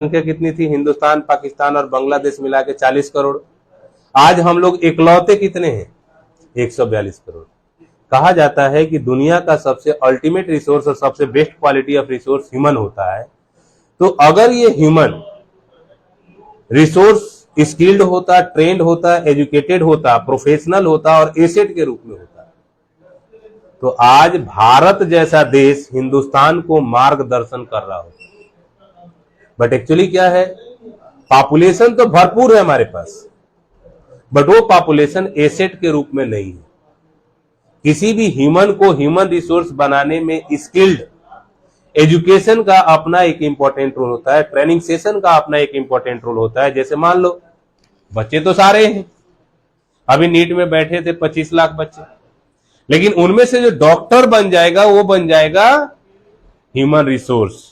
संख्या कितनी थी? हिंदुस्तान, पाकिस्तान और बांग्लादेश मिला के 40 करोड़। आज हम लोग इकलौते कितने हैं? 142 करोड़। कहा जाता है कि दुनिया का सबसे अल्टीमेट रिसोर्स और सबसे best quality of resource human होता है। तो अगर ये ह्यूमन रिसोर्स स्किल्ड होता, ट्रेंड होता, एजुकेटेड होता, प्रोफेशनल होता और एसेट के रूप में होता, तो आज भारत जैसा देश हिंदुस्तान को मार्गदर्शन कर रहा होता। बट एक्चुअली क्या है, पॉपुलेशन तो भरपूर है हमारे पास, बट वो पॉपुलेशन एसेट के रूप में नहीं है। किसी भी ह्यूमन को ह्यूमन रिसोर्स बनाने में स्किल्ड, एजुकेशन का अपना एक इंपॉर्टेंट रोल होता है, ट्रेनिंग सेशन का अपना एक इंपॉर्टेंट रोल होता है। जैसे मान लो बच्चे तो सारे हैं, अभी नीट में बैठे थे 25 लाख बच्चे, लेकिन उनमें से जो डॉक्टर बन जाएगा वो बन जाएगा ह्यूमन रिसोर्स,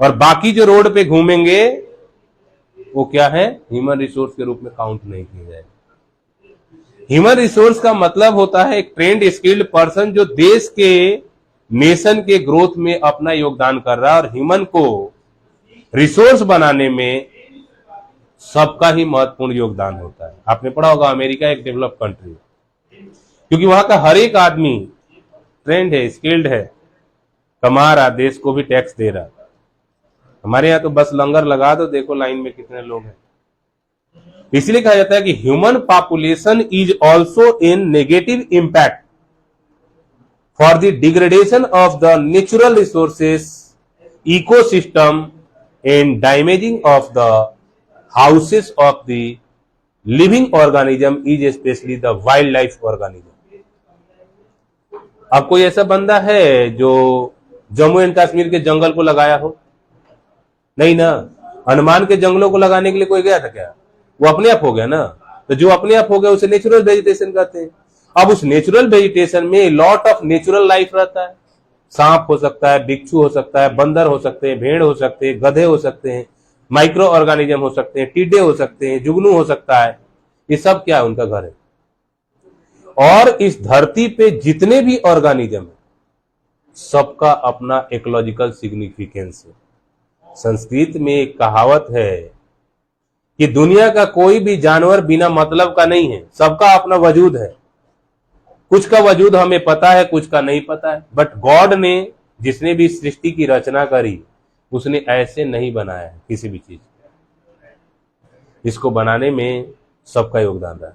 और बाकी जो रोड पे घूमेंगे वो क्या है? ह्यूमन रिसोर्स के रूप में काउंट नहीं किया जाएगा। ह्यूमन रिसोर्स का मतलब होता है एक ट्रेंड स्किल्ड पर्सन जो देश के, नेशन के ग्रोथ में अपना योगदान कर रहा है, और ह्यूमन को रिसोर्स बनाने में सबका ही महत्वपूर्ण योगदान होता है। आपने पढ़ा होगा अमेरिका एक डेवलप कंट्री है, क्योंकि वहां का हर एक आदमी ट्रेंड है, स्किल्ड है, कमा रहा, देश को भी टैक्स दे रहा। हमारे यहाँ तो बस लंगर लगा दो, देखो लाइन में कितने लोग हैं। इसलिए कहा जाता है कि human population is also in negative impact for the degradation of the natural resources, ecosystem and damaging of the houses of the living organism is specially the wild life organism. अब कोई ऐसा बंदा है जो जम्मू एंड कश्मीर के जंगल को लगाया हो? नहीं ना। अंडमान के जंगलों को लगाने के लिए कोई गया था क्या? वो अपने आप हो गया ना। तो जो अपने आप हो गया उसे नेचुरल वेजिटेशन कहते हैं। अब उस नेचुरल वेजिटेशन में लॉट ऑफ नेचुरल लाइफ रहता है। सांप हो सकता है, बिच्छू हो सकता है, बंदर हो सकते हैं, भेड़ हो सकते हैं, गधे हो सकते हैं, माइक्रो ऑर्गेनिज्म हो सकते हैं, टिड्डे हो सकते हैं, जुगनू हो सकता है। ये सब क्या है? उनका घर है। और इस धरती पे जितने भी ऑर्गेनिज्म है सबका अपना इकोलॉजिकल सिग्निफिकेंस है। संस्कृत में एक कहावत है कि दुनिया का कोई भी जानवर बिना मतलब का नहीं है, सबका अपना वजूद है। कुछ का वजूद हमें पता है, कुछ का नहीं पता है, बट गॉड ने, जिसने भी सृष्टि की रचना करी, उसने ऐसे नहीं बनाया है किसी भी चीज। इसको बनाने में सबका योगदान रहा।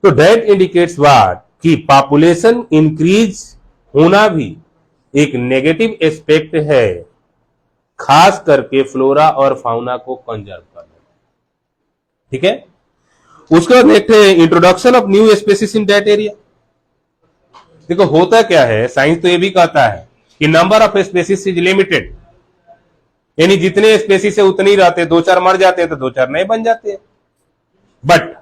तो दैट इंडिकेट्स व्हाट, कि पॉपुलेशन इंक्रीज होना भी एक नेगेटिव एस्पेक्ट है, खास करके फ्लोरा और फाउना को कंजर्व करना। ठीक है, उसके बाद देखते हैं introduction of new species in that area. देखो होता क्या है, साइंस तो ये भी कहता है कि number of species is limited, यानी जितने स्पीसीज है उतने ही रहते, 2-4 मर जाते हैं तो 2-4 नए बन जाते हैं। बट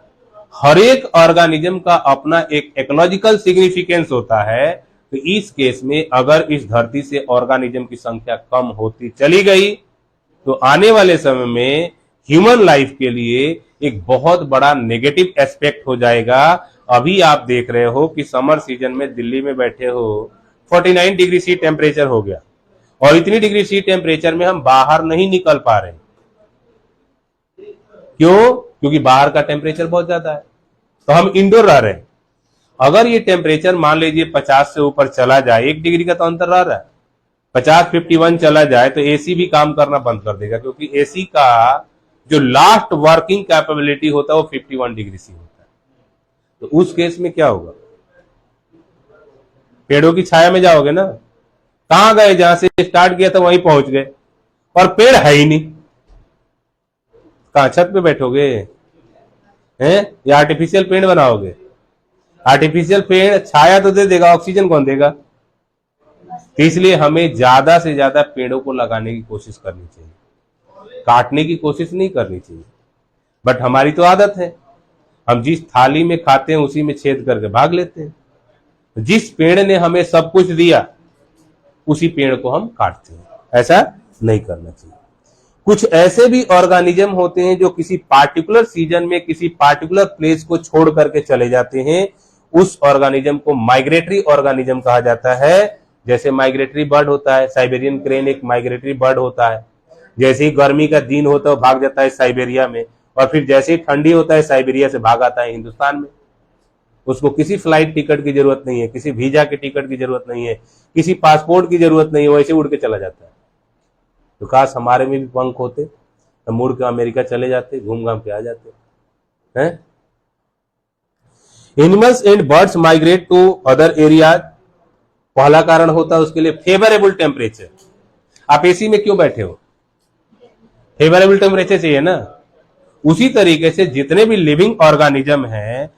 हर एक ऑर्गेनिज्म का अपना एक इकोलॉजिकल सिग्निफिकेंस होता है। तो इस केस में अगर इस धरती से ऑर्गेनिज्म की संख्या कम होती चली गई तो आने वाले समय में ह्यूमन लाइफ के लिए एक बहुत बड़ा नेगेटिव एस्पेक्ट हो जाएगा। अभी आप देख रहे हो कि समर सीजन में दिल्ली में बैठे हो 49 डिग्री सी टेम्परेचर हो गया, और इतनी डिग्री सी टेम्परेचर में हम बाहर नहीं निकल पा रहे। क्यों? क्योंकि बाहर का टेम्परेचर बहुत ज्यादा है, तो हम इंडोर रह रहे हैं। अगर ये टेम्परेचर मान लीजिए 50 से ऊपर चला जाए, 1 डिग्री का तो अंतर रह रहा है, 50-51 चला जाए तो एसी भी काम करना बंद कर देगा, क्योंकि एसी का जो लास्ट वर्किंग कैपेबिलिटी होता है वो 51 डिग्री सी होता है। तो उस केस में क्या होगा? पेड़ों की छाया में जाओगे ना, कहां गए? जहां से स्टार्ट किया था वहीं पहुंच गए, और पेड़ है ही नहीं। कहां छत पे बैठोगे हैं, या आर्टिफिशियल पेड़ बनाओगे? आर्टिफिशियल पेड़ छाया तो दे देगा, ऑक्सीजन कौन देगा? तो इसलिए हमें ज्यादा से ज्यादा पेड़ों को लगाने की कोशिश करनी चाहिए, काटने की कोशिश नहीं करनी चाहिए। बट हमारी तो आदत है, हम जिस थाली में खाते हैं उसी में छेद करके भाग लेते हैं। जिस पेड़ ने हमें सब कुछ दिया उसी पेड़ को हम काटते हैं। ऐसा नहीं करना चाहिए। कुछ ऐसे भी ऑर्गेनिज्म होते हैं जो किसी पार्टिकुलर सीजन में किसी पार्टिकुलर प्लेस को छोड़ करके चले जाते हैं। उस ऑर्गेनिज्म को माइग्रेटरी ऑर्गेनिज्म कहा जाता है। जैसे माइग्रेटरी बर्ड होता है, साइबेरियन क्रेन एक माइग्रेटरी बर्ड होता है जैसे ही गर्मी का दिन होता है वो भाग जाता है साइबेरिया में, और फिर जैसे ही ठंडी होता है साइबेरिया से भाग आता है हिंदुस्तान में। उसको किसी फ्लाइट टिकट की जरूरत नहीं है, किसी वीजा के टिकट की जरूरत नहीं है, किसी पासपोर्ट की जरूरत नहीं है, वैसे उड़ के चला जाता है। तो काश हमारे में भी पंख होते तो मुड़ के अमेरिका चले जाते, घूम घाम के आ जाते हैं। Animals and birds migrate to other areas, पहला कारण होता है उसके लिए फेवरेबल टेम्परेचर। आप एसी में क्यों बैठे हो? फेवरेबल टेम्परेचर चाहिए ना। उसी तरीके से जितने भी लिविंग ऑर्गेनिज्म हैं